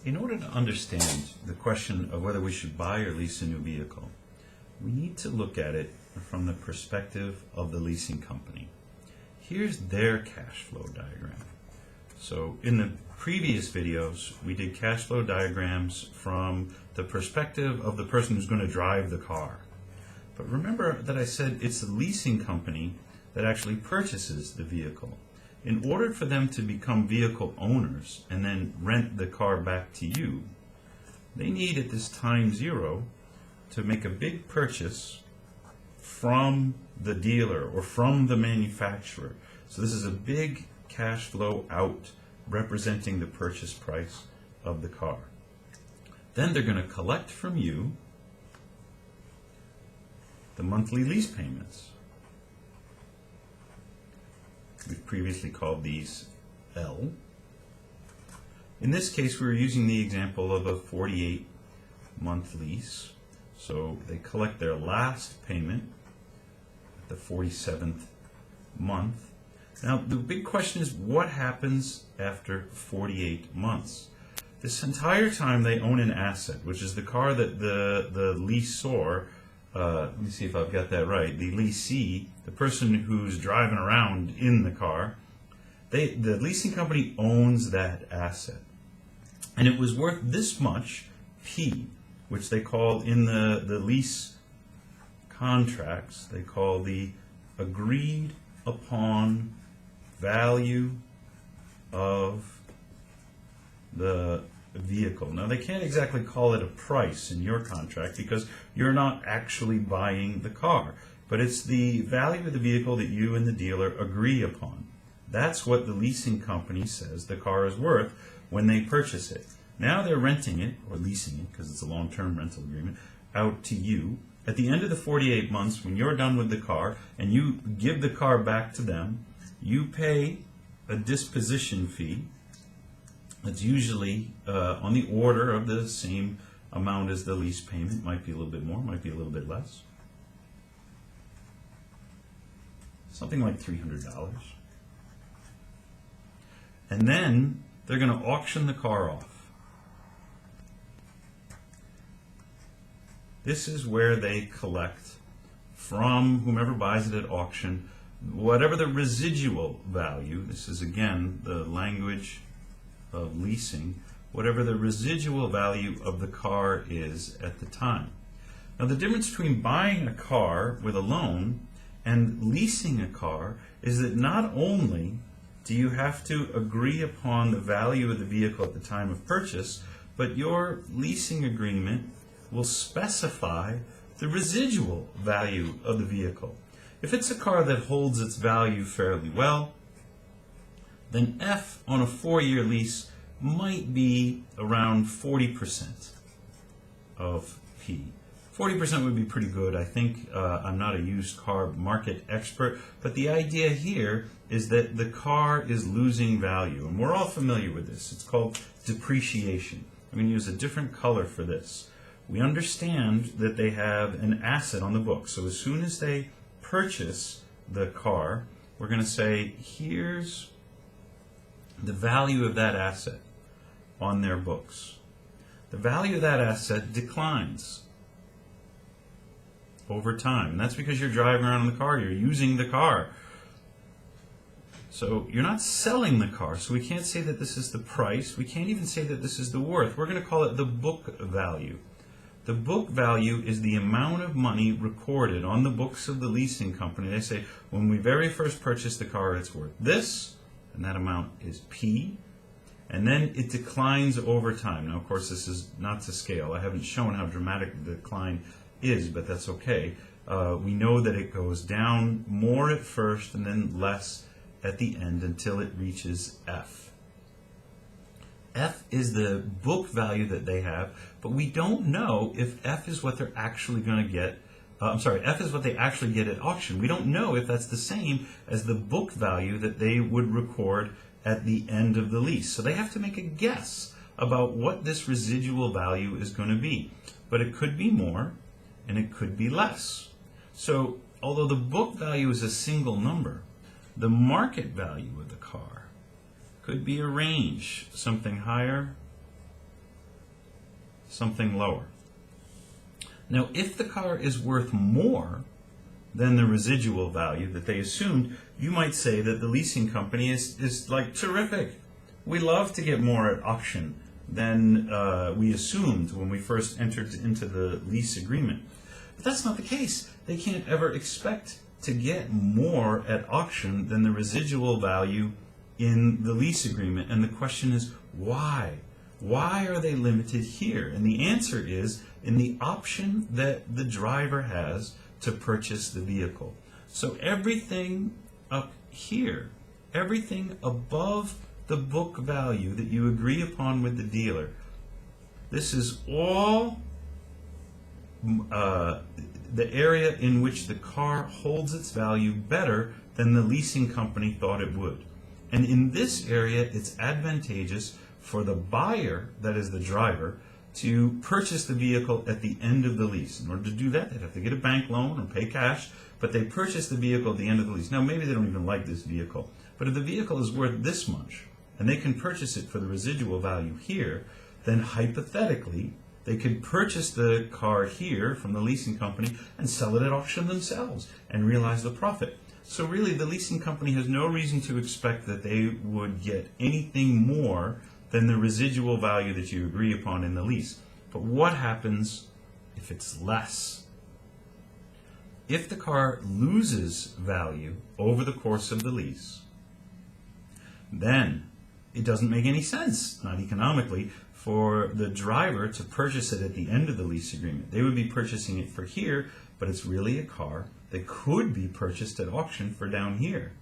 In order to understand the question of whether we should buy or lease a new vehicle, we need to look at it from the perspective of the leasing company. Here's their cash flow diagram. So in the previous videos, we did cash flow diagrams from the perspective of the person who's going to drive the car. But remember that I said it's the leasing company that actually purchases the vehicle. In order for them to become vehicle owners and then rent the car back to you, they need at this time zero to make a big purchase from the dealer or from the manufacturer. So this is a big cash flow out representing the purchase price of the car. Then they're going to collect from you the monthly lease payments. We've previously called these L. In this case, we were using the example of a 48-month lease. So they collect their last payment at the 47th month. Now, the big question is, what happens after 48 months? This entire time they own an asset, which is the car that the lessor, let me see if I've got that right, the lessee, the person who's driving around in the car, the leasing company owns that asset. And it was worth this much, P, which they call in the lease contracts, they call the agreed upon value of the vehicle. Now, they can't exactly call it a price in your contract because you're not actually buying the car, but it's the value of the vehicle that you and the dealer agree upon. That's what the leasing company says the car is worth when they purchase it. Now they're renting it, or leasing it, because it's a long-term rental agreement, out to you. At the end of the 48 months, when you're done with the car and you give the car back to them, you pay a disposition fee. It's usually on the order of the same amount as the lease payment. Might be a little bit more, might be a little bit less. Something like $300. And then they're going to auction the car off. This is where they collect from whomever buys it at auction whatever the residual value, this is again the language of leasing, whatever the residual value of the car is at the time. Now, the difference between buying a car with a loan and leasing a car is that not only do you have to agree upon the value of the vehicle at the time of purchase, but your leasing agreement will specify the residual value of the vehicle. If it's a car that holds its value fairly well, then F on a 4-year lease might be around 40% of P. 40% would be pretty good. I think I'm not a used car market expert, but the idea here is that the car is losing value, and we're all familiar with this. It's called depreciation. I'm going to use a different color for this. We understand that they have an asset on the books, so as soon as they purchase the car, we're going to say, here's the value of that asset on their books. The value of that asset declines over time, and that's because you're driving around in the car, you're using the car. So you're not selling the car, so we can't say that this is the price. We can't even say that this is the worth. We're going to call it the book value. The book value is the amount of money recorded on the books of the leasing company. They say, when we very first purchased the car, it's worth this, and that amount is P, and then it declines over time. Now, of course, this is not to scale. I haven't shown how dramatic the decline is, but that's okay. We know that it goes down more at first and then less at the end until it reaches F. F is the book value that they have, but we don't know if F is what they're actually going to get. F is what they actually get at auction. We don't know if that's the same as the book value that they would record at the end of the lease. So they have to make a guess about what this residual value is going to be. But it could be more, and it could be less. So although the book value is a single number, the market value of the car could be a range, something higher, something lower. Now, if the car is worth more than the residual value that they assumed, you might say that the leasing company is like terrific. We love to get more at auction than we assumed when we first entered into the lease agreement. But that's not the case. They can't ever expect to get more at auction than the residual value in the lease agreement. And the question is, why? Why are they limited here? And the answer is in the option that the driver has to purchase the vehicle. So everything up here, everything above the book value that you agree upon with the dealer, this is all the area in which the car holds its value better than the leasing company thought it would. And in this area, it's advantageous for the buyer, that is the driver, to purchase the vehicle at the end of the lease. In order to do that, they'd have to get a bank loan or pay cash, but they purchase the vehicle at the end of the lease. Now, maybe they don't even like this vehicle, but if the vehicle is worth this much, and they can purchase it for the residual value here, then hypothetically, they could purchase the car here from the leasing company and sell it at auction themselves and realize the profit. So really, the leasing company has no reason to expect that they would get anything more than the residual value that you agree upon in the lease. But what happens if it's less? If the car loses value over the course of the lease, then it doesn't make any sense, not economically, for the driver to purchase it at the end of the lease agreement. They would be purchasing it for here, but it's really a car that could be purchased at auction for down here.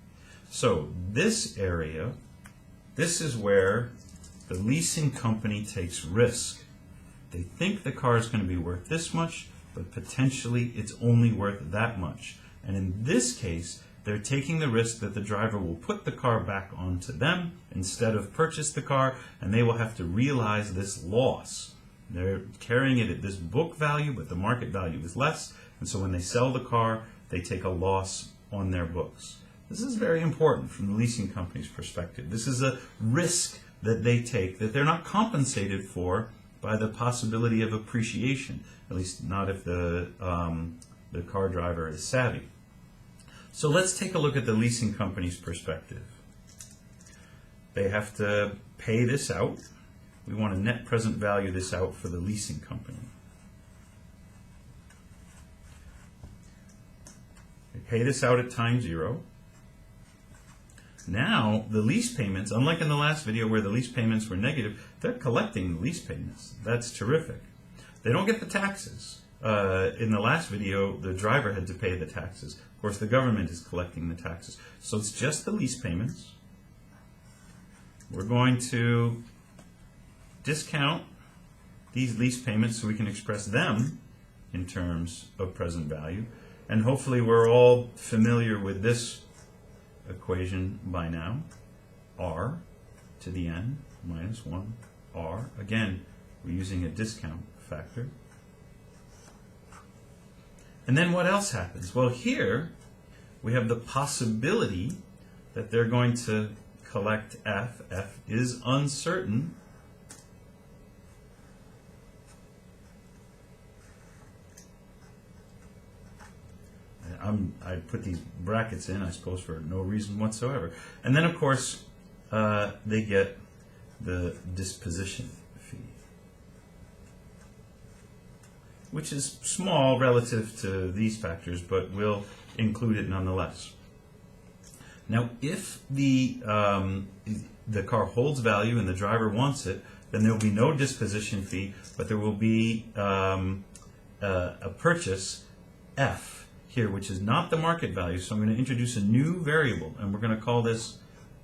So this area, this is where the leasing company takes risk. They think the car is going to be worth this much, but potentially it's only worth that much. And in this case, they're taking the risk that the driver will put the car back onto them instead of purchase the car, and they will have to realize this loss. They're carrying it at this book value, but the market value is less, and so when they sell the car, they take a loss on their books. This is very important from the leasing company's perspective. This is a risk that they take that they're not compensated for by the possibility of appreciation, at least not if the car driver is savvy. So let's take a look at the leasing company's perspective. They have to pay this out. We want to net present value this out for the leasing company. They pay this out at time 0. Now, the lease payments, unlike in the last video where the lease payments were negative, they're collecting the lease payments. That's terrific. They don't get the taxes. In the last video, the driver had to pay the taxes. Of course, the government is collecting the taxes. So it's just the lease payments. We're going to discount these lease payments so we can express them in terms of present value. And hopefully we're all familiar with this equation by now. R to the n minus 1 R. Again, we're using a discount factor. And then what else happens? Well, here we have the possibility that they're going to collect F. F is uncertain. I put these brackets in, I suppose, for no reason whatsoever. And then, of course, they get the disposition fee, which is small relative to these factors, but we'll include it nonetheless. Now, if the car holds value and the driver wants it, then there will be no disposition fee, but there will be a purchase F here, which is not the market value. So I'm going to introduce a new variable, and we're going to call this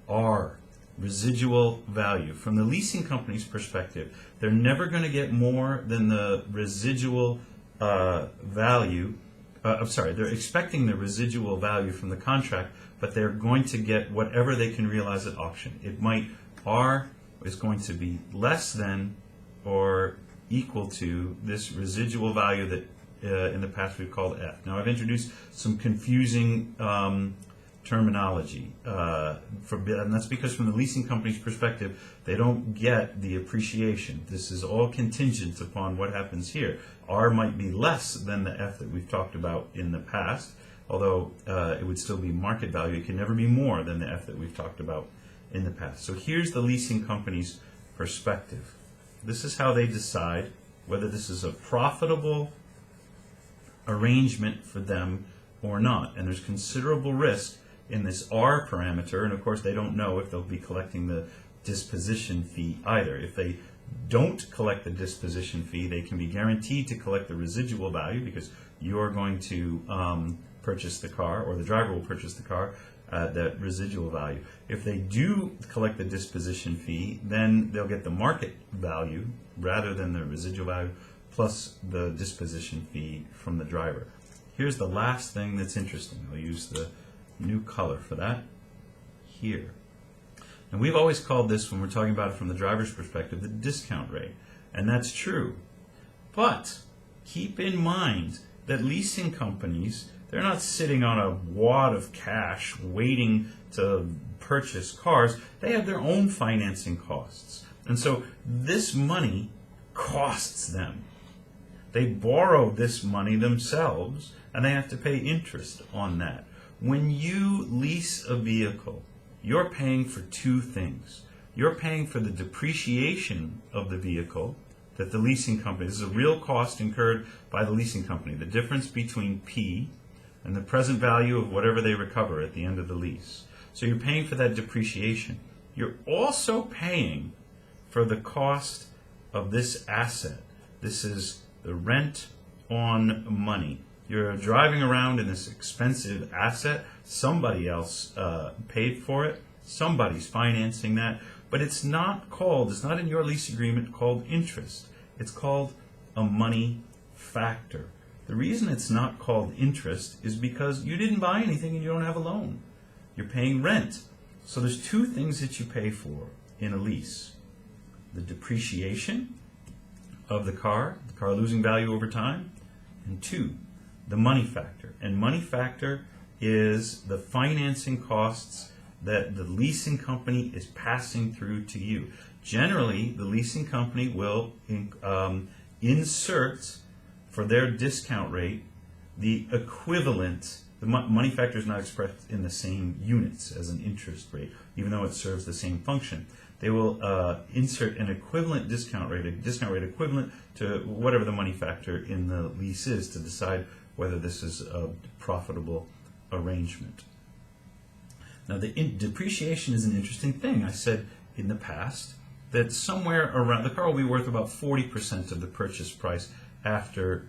R, residual value. From the leasing company's perspective, they're never going to get more than the residual value. They're expecting the residual value from the contract, but they're going to get whatever they can realize at auction. It might, R is going to be less than or equal to this residual value that in the past we've called F. Now I've introduced some confusing terminology. And that's because from the leasing company's perspective, they don't get the appreciation. This is all contingent upon what happens here. R might be less than the F that we've talked about in the past, although it would still be market value. It can never be more than the F that we've talked about in the past. So here's the leasing company's perspective. This is how they decide whether this is a profitable arrangement for them or not. And there's considerable risk in this R parameter, and of course they don't know if they'll be collecting the disposition fee either. If they don't collect the disposition fee, they can be guaranteed to collect the residual value because you're going to purchase the car, or the driver will purchase the car at that residual value. If they do collect the disposition fee, then they'll get the market value rather than the residual value plus the disposition fee from the driver. Here's the last thing that's interesting. I'll use the new color for that here. And we've always called this, when we're talking about it from the driver's perspective, the discount rate. And that's true. But keep in mind that leasing companies, they're not sitting on a wad of cash waiting to purchase cars. They have their own financing costs. And so this money costs them. They borrow this money themselves, and they have to pay interest on that. When you lease a vehicle, you're paying for two things. You're paying for the depreciation of the vehicle that the leasing company, this is a real cost incurred by the leasing company, the difference between P and the present value of whatever they recover at the end of the lease. So you're paying for that depreciation. You're also paying for the cost of this asset. This is the rent on money. You're driving around in this expensive asset. Somebody else paid for it. Somebody's financing that. But it's not in your lease agreement called interest. It's called a money factor. The reason it's not called interest is because you didn't buy anything and you don't have a loan. You're paying rent. So there's two things that you pay for in a lease. The depreciation of the car losing value over time, and two, the money factor. And money factor is the financing costs that the leasing company is passing through to you. Generally, the leasing company will insert for their discount rate the equivalent. The money factor is not expressed in the same units as an interest rate, even though it serves the same function. They will insert an equivalent discount rate, a discount rate equivalent to whatever the money factor in the lease is, to decide whether this is a profitable arrangement. Now, the depreciation is an interesting thing. I said in the past that somewhere around, the car will be worth about 40% of the purchase price after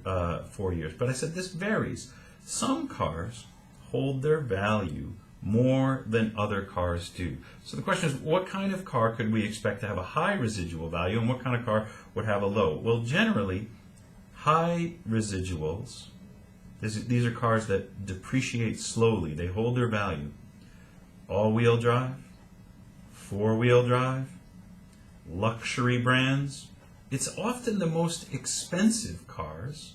4 years. But I said this varies. Some cars hold their value more than other cars do. So the question is, what kind of car could we expect to have a high residual value, and what kind of car would have a low? Well, generally, high residuals, these are cars that depreciate slowly. They hold their value. All-wheel drive, four-wheel drive, luxury brands. It's often the most expensive cars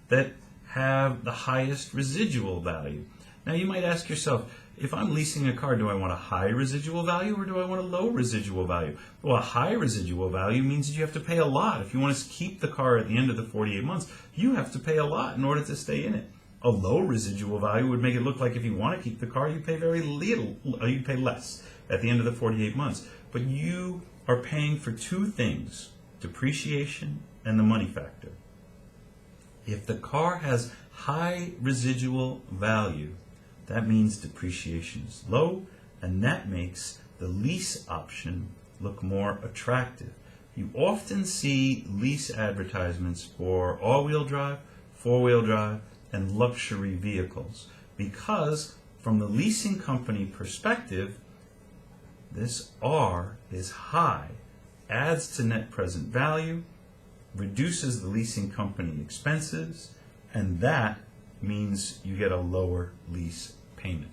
that have the highest residual value. Now you might ask yourself, if I'm leasing a car, do I want a high residual value or do I want a low residual value? Well, a high residual value means that you have to pay a lot. If you want to keep the car at the end of the 48 months, you have to pay a lot in order to stay in it. A low residual value would make it look like if you want to keep the car, you pay very little, you pay less at the end of the 48 months. But you are paying for two things, depreciation and the money factor. If the car has high residual value, that means depreciation is low, and that makes the lease option look more attractive. You often see lease advertisements for all-wheel drive, four-wheel drive, and luxury vehicles because from the leasing company perspective, this R is high, adds to net present value, reduces the leasing company expenses, and that means you get a lower lease payment.